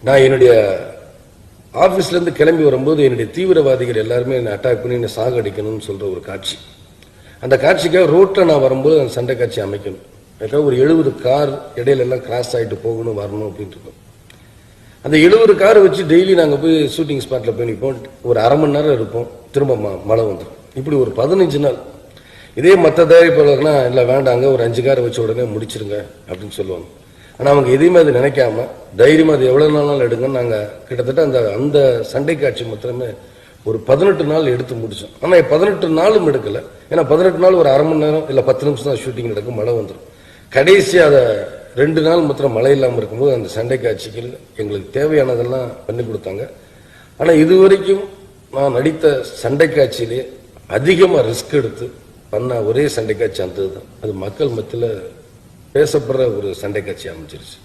நான் என்னுடைய ஆபீஸ்லேருந்து கிளம்பி வரும்போது என்னுடைய தீவிரவாதிகள் எல்லாருமே என்னை அட்டாக் பண்ணி என்னை சாகடிக்கணும்னு சொல்கிற ஒரு காட்சி. அந்த காட்சிக்காக ரோட்டில் நான் வரும்போது அந்த சண்டை காட்சி அமைக்கணும். அதுக்காக ஒரு 70 கார் இடையில எல்லாம் கிராஸ் ஆகிட்டு போகணும் வரணும் அப்படின்ட்டு இருக்கோம். அந்த 70 காரை வச்சு டெய்லி நாங்கள் போய் ஷூட்டிங் ஸ்பாட்டில் போய் நிற்போம். ஒரு அரை மணி நேரம் இருப்போம், திரும்ப மழை வந்துடும். இப்படி ஒரு 15 நாள். இதே மற்ற தயாரிப்பாளர்னா இல்லை வேண்டாங்க, ஒரு 5 காரை வச்ச உடனே முடிச்சிருங்க அப்படின்னு சொல்லுவாங்க. ஆனால் அவங்க எதையுமே அது நினைக்காம தைரியமாக அது எவ்வளோ நாளும் எடுங்கன்னு நாங்கள் கிட்டத்தட்ட அந்த சண்டை காட்சி மாத்திரமே ஒரு 18 நாள் எடுத்து முடித்தோம். ஆனால் 18 நாளும் எடுக்கலை. ஏன்னா 18 நாள் ஒரு அரை மணி நேரம் இல்லை 10 நிமிஷம் தான் ஷூட்டிங் நடக்கும், மழை வந்துடும். கடைசி அதை 2 நாள் மாத்திரம் மழை இல்லாமல் இருக்கும்போது அந்த சண்டை காட்சிகள் எங்களுக்கு தேவையானதெல்லாம் பண்ணி கொடுத்தாங்க. ஆனால் இதுவரைக்கும் நான் நடித்த சண்டை காட்சியிலே அதிகமாக ரிஸ்க் எடுத்து பண்ண ஒரே சண்டை காட்சி அந்த தான். அது மக்கள் மத்தியில் பேசப்படுற ஒரு சண்டை காட்சி அமைச்சிருச்சு.